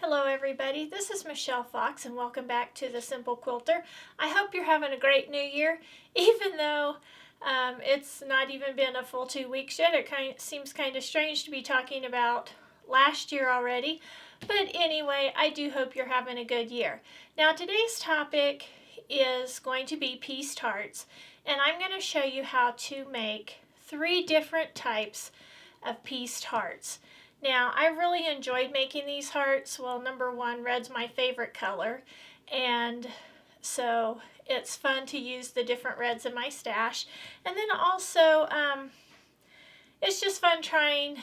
Hello everybody, this is Michelle Fox and welcome back to The Simple Quilter. I hope you're having a great new year, even though it's not even been a full 2 weeks yet. It seems kind of strange to be talking about last year already, but anyway, I do hope you're having a good year. Now today's topic is going to be pieced hearts, and I'm going to show you how to make 3 different types of pieced hearts. Now, I really enjoyed making these hearts. Well, number one, red's my favorite color, and so it's fun to use the different reds in my stash. And then also, it's just fun trying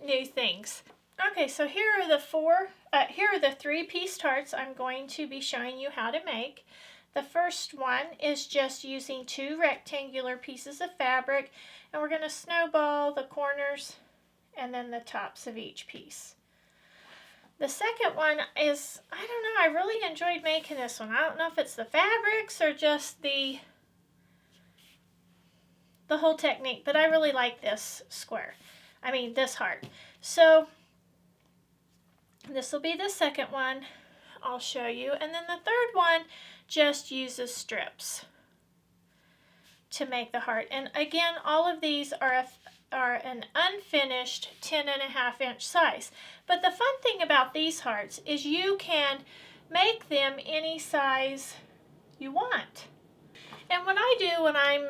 new things. Okay, so here are the 3 pieced hearts I'm going to be showing you how to make. The first one is just using 2 rectangular pieces of fabric, and we're going to snowball the corners and then the tops of each piece. The second one is, I don't know, I really enjoyed making this one. I don't know if it's the fabrics or just the whole technique, but I really like this this heart. So this will be the second one I'll show you, and then the third one just uses strips to make the heart. And again, all of these are an unfinished 10.5-inch size. But the fun thing about these hearts is you can make them any size you want. And what I do when I'm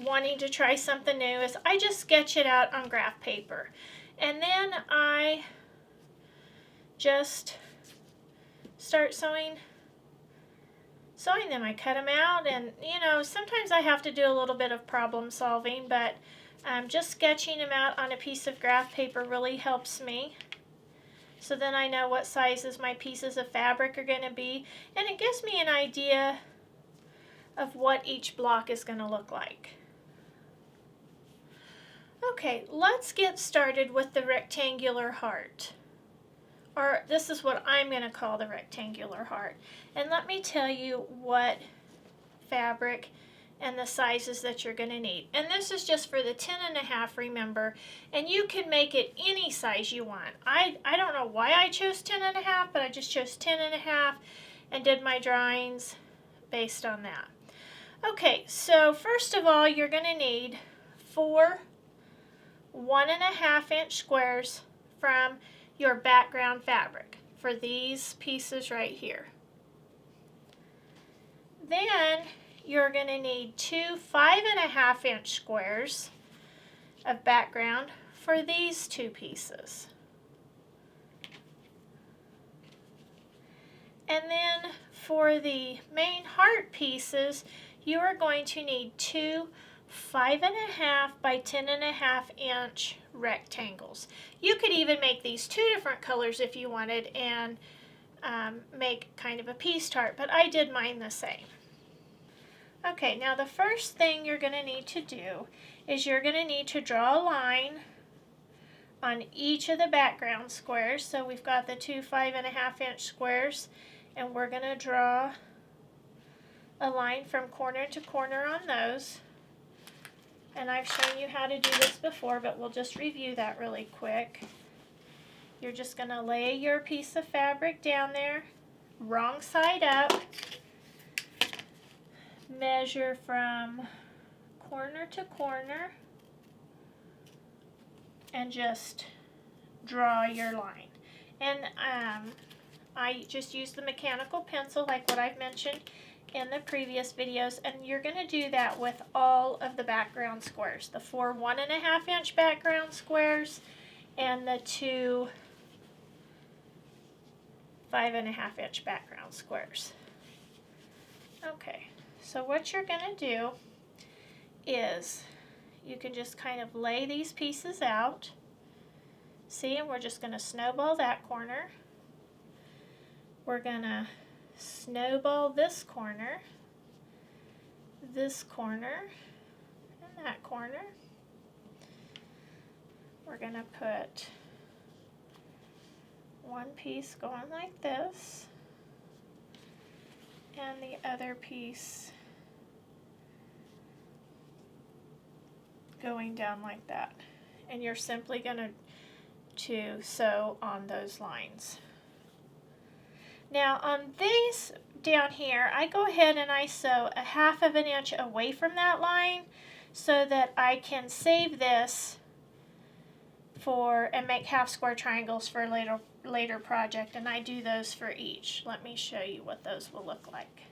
wanting to try something new is I just sketch it out on graph paper. And then I just start sewing them. I cut them out, and sometimes I have to do a little bit of problem solving, but just sketching them out on a piece of graph paper really helps me. So then I know what sizes my pieces of fabric are going to be, and it gives me an idea of what each block is going to look like. Okay, let's get started with the rectangular heart. Or this is what I'm going to call the rectangular heart. And let me tell you what fabric and the sizes that you're going to need. And this is just for the 10.5, remember, and you can make it any size you want. I don't know why I chose 10.5, but I just chose 10.5 and did my drawings based on that. Okay, so first of all, you're going to need 4 1.5-inch squares from your background fabric for these pieces right here. Then you're going to need 2 5.5-inch squares of background for these 2 pieces. And then for the main heart pieces, you are going to need 2 5.5 by 10.5-inch rectangles. You could even make these 2 different colors if you wanted and make kind of a pieced heart, but I did mine the same. Okay, now the first thing you're going to need to do is you're going to need to draw a line on each of the background squares. So we've got the 2 5.5-inch squares, and we're going to draw a line from corner to corner on those. And I've shown you how to do this before, but we'll just review that really quick. You're just going to lay your piece of fabric down there, wrong side up, measure from corner to corner, and just draw your line. And I just use the mechanical pencil like what I've mentioned in the previous videos, and you're going to do that with all of the background squares, the 4 1.5-inch background squares and the 2 5.5-inch background squares. Okay, so what you're going to do is you can just kind of lay these pieces out. See, and we're just going to snowball that corner. We're going to snowball this corner, and that corner. We're going to put one piece going like this, and the other piece going down like that. And you're simply going to sew on those lines. Now on these down here, I go ahead and I sew a 1/2 inch away from that line so that I can save this for and make half square triangles for a later project, and I do those for each. Let me show you what those will look like.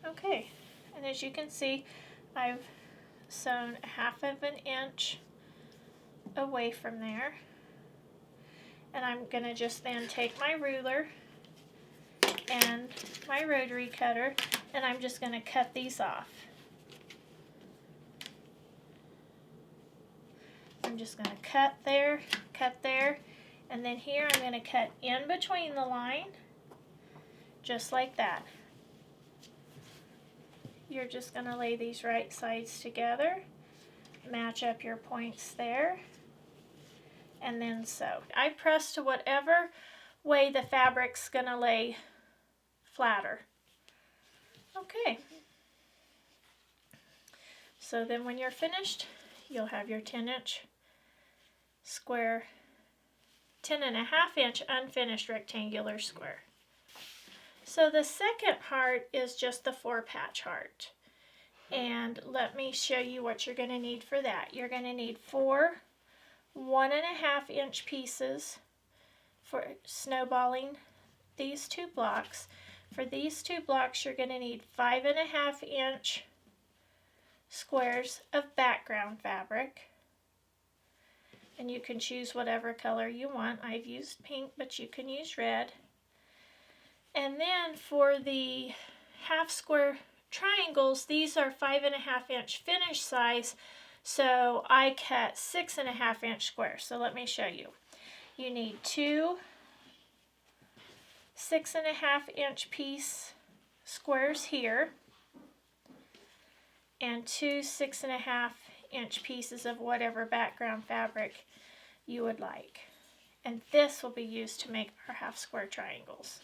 Okay, and as you can see, I've sewn a 1/2 inch away from there, and I'm going to just then take my ruler and my rotary cutter, and I'm just going to cut these off. I'm just going to cut there, and then here I'm going to cut in between the line, just like that. You're just going to lay these right sides together, match up your points there, and then sew. I press to whatever way the fabric's going to lay flatter. Okay. So then when you're finished, you'll have your 10-inch square, 10.5 inch unfinished rectangular square. So the second heart is just the 4-patch heart. And let me show you what you're going to need for that. You're going to need 4 1.5 inch pieces for snowballing these 2 blocks. For these 2 blocks, you're going to need 5.5 inch squares of background fabric. And you can choose whatever color you want. I've used pink, but you can use red. And then for the half square triangles, these are 5.5 inch finish size, so I cut 6.5 inch squares. So let me show you. You need 2 6.5 inch piece squares here, and 2 6.5 inch pieces of whatever background fabric you would like. And this will be used to make our half square triangles.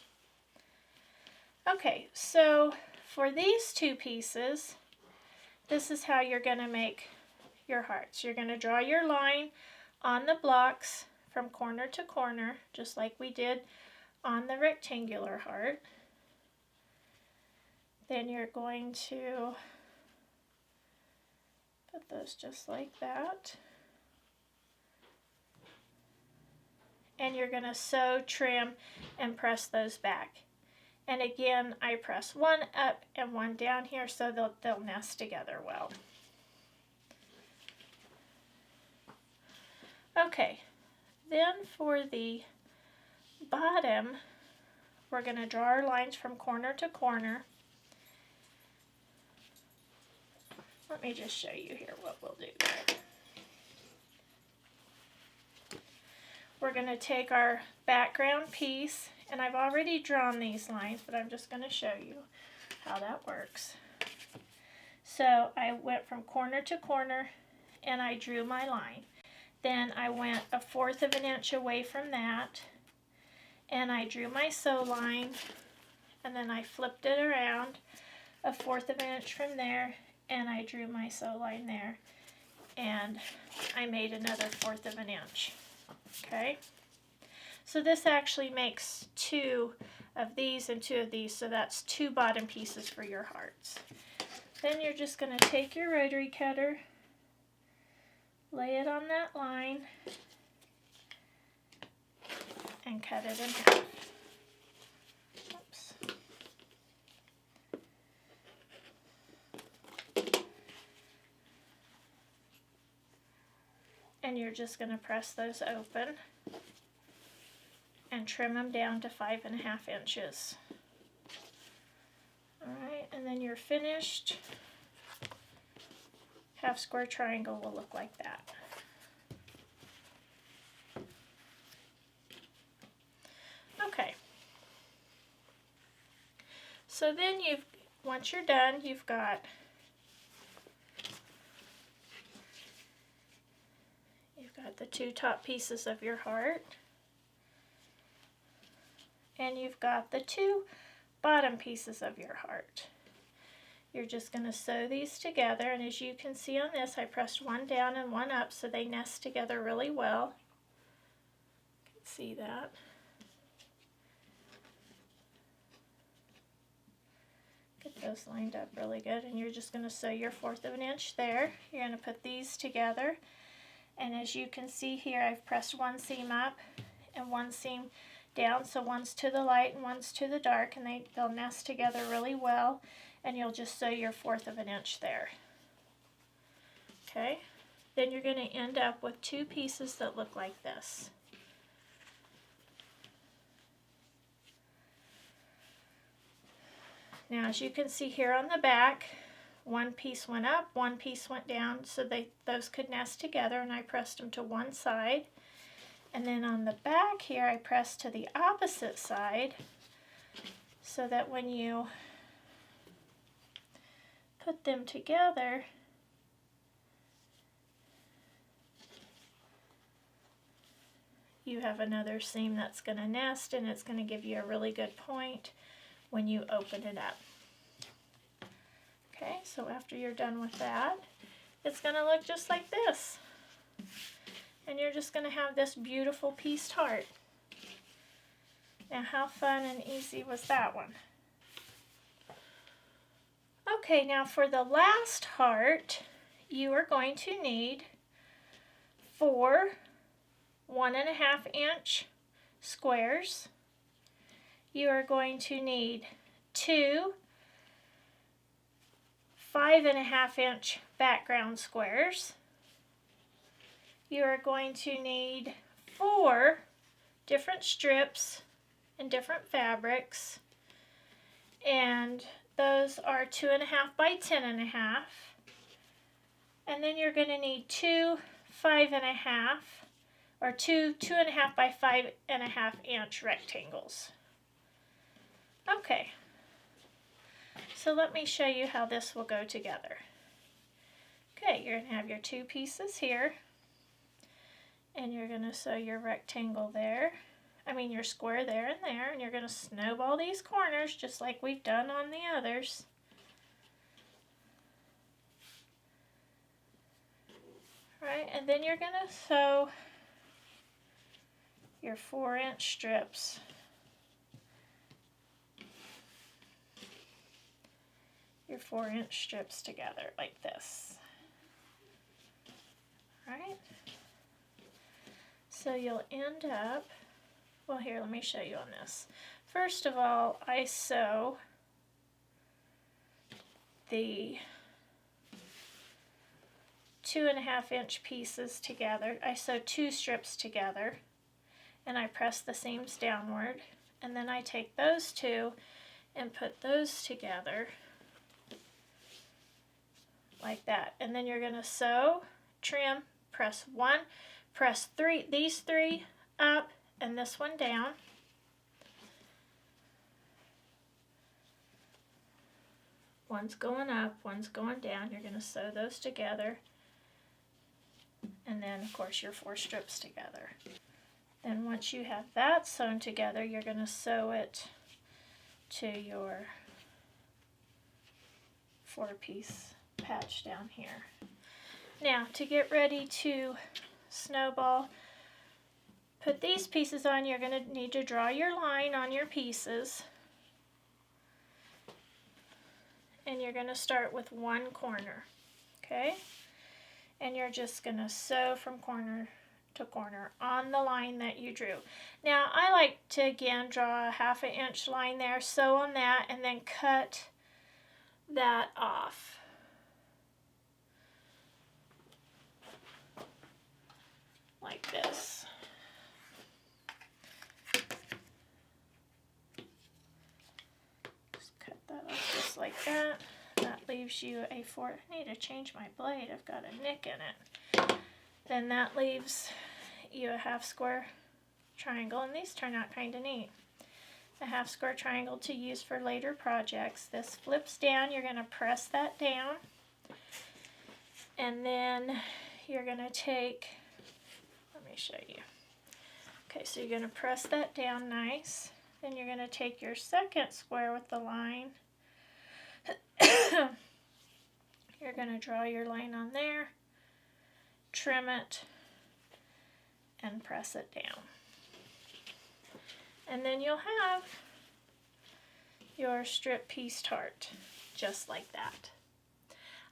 Okay, so for these 2 pieces, this is how you're going to make your hearts. You're going to draw your line on the blocks from corner to corner, just like we did on the rectangular heart. Then you're going to put those just like that. And you're going to sew, trim, and press those back. And again, I press one up and one down here so they'll nest together well. Okay, then for the bottom, we're going to draw our lines from corner to corner. Let me just show you here what we'll do there. We're going to take our background piece, and I've already drawn these lines, but I'm just going to show you how that works. So I went from corner to corner and I drew my line. Then I went 1/4 inch away from that and I drew my sew line, and then I flipped it around 1/4 inch from there and I drew my sew line there, and I made another 1/4 inch. Okay, so this actually makes 2 of these and 2 of these, so that's 2 bottom pieces for your hearts. Then you're just going to take your rotary cutter, lay it on that line, and cut it in half. Oops. And you're just going to press those open and trim them down to 5.5 inches. Alright, and then your finished half square triangle will look like that. Okay. So then once you're done, you've got the 2 top pieces of your heart, and you've got the 2 bottom pieces of your heart. you're just going to sew these together, and as you can see on this, I pressed one down and one up so they nest together really well. You can see that. Get those lined up really good, and you're just going to sew your 1/4 of an inch there. You're going to put these together, and as you can see here, I've pressed one seam up and one seam down, so one's to the light and one's to the dark, and they'll nest together really well, and you'll just sew your 1/4 of an inch there. Okay, then you're going to end up with 2 pieces that look like this. Now, as you can see here on the back, one piece went up, one piece went down, so those could nest together, and I pressed them to one side. And then on the back here, I pressed to the opposite side so that when you put them together, you have another seam that's going to nest, and it's going to give you a really good point when you open it up. Okay, so after you're done with that, it's going to look just like this. And you're just going to have this beautiful pieced heart. Now, how fun and easy was that one? Okay, now for the last heart, you are going to need 4 1.5 inch squares. You are going to need 2 5.5 inch background squares. You are going to need 4 different strips and different fabrics, and those are 2.5 by 10.5, and then you're going to need 2 5.5 or 2.5 by 5.5 inch rectangles. Okay, so let me show you how this will go together. Okay, you're going to have your 2 pieces here, and you're going to sew your rectangle there, your square there and there, and you're going to snowball these corners just like we've done on the others. Right, and then you're going to sew your 4-inch strips. Your 4-inch strips together like this. Right? So you'll end up, well, here, let me show you on this. First of all, I sew the 2.5 inch pieces together. I sew 2 strips together, and I press the seams downward, and then I take those 2 and put those together like that. And then you're going to sew, trim, press 1, press 3, these 3 up and this one down. One's going up, one's going down. You're going to sew those together, and then of course your 4 strips together. Then once you have that sewn together, you're going to sew it to your 4-piece patch down here. Now, to get ready to snowball, put these pieces on. You're going to need to draw your line on your pieces, and you're going to start with one corner, okay? And you're just going to sew from corner to corner on the line that you drew. Now, I like to again draw a 1/2 inch line there, sew on that, and then cut that off. Like this. Just cut that off just like that. That leaves you a 4. I need to change my blade. I've got a nick in it. Then that leaves you a 1/2 square triangle, and these turn out kind of neat. A 1/2 square triangle to use for later projects. This flips down. You're going to press that down, and then you're going to take, let me show you. Okay, so you're going to press that down nice. Then you're going to take your second square with the line You're going to draw your line on there, trim it, and press it down. And then you'll have your strip pieced heart, just like that.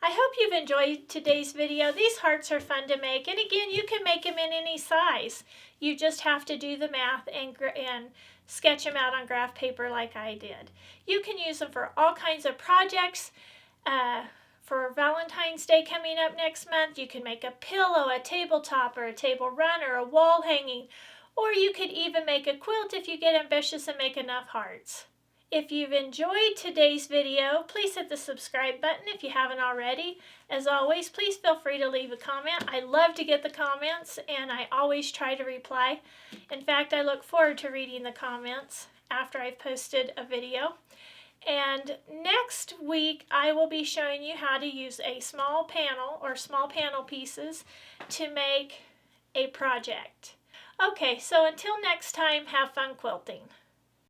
I hope you've enjoyed today's video. These hearts are fun to make, and again, you can make them in any size. You just have to do the math and sketch them out on graph paper like I did. You can use them for all kinds of projects. For Valentine's Day coming up next month, you can make a pillow, a tabletop, or a table runner, a wall hanging, or you could even make a quilt if you get ambitious and make enough hearts. If you've enjoyed today's video, please hit the subscribe button if you haven't already. As always, please feel free to leave a comment. I love to get the comments, and I always try to reply. In fact, I look forward to reading the comments after I've posted a video. And next week, I will be showing you how to use a small panel or small panel pieces to make a project. Okay, so until next time, have fun quilting.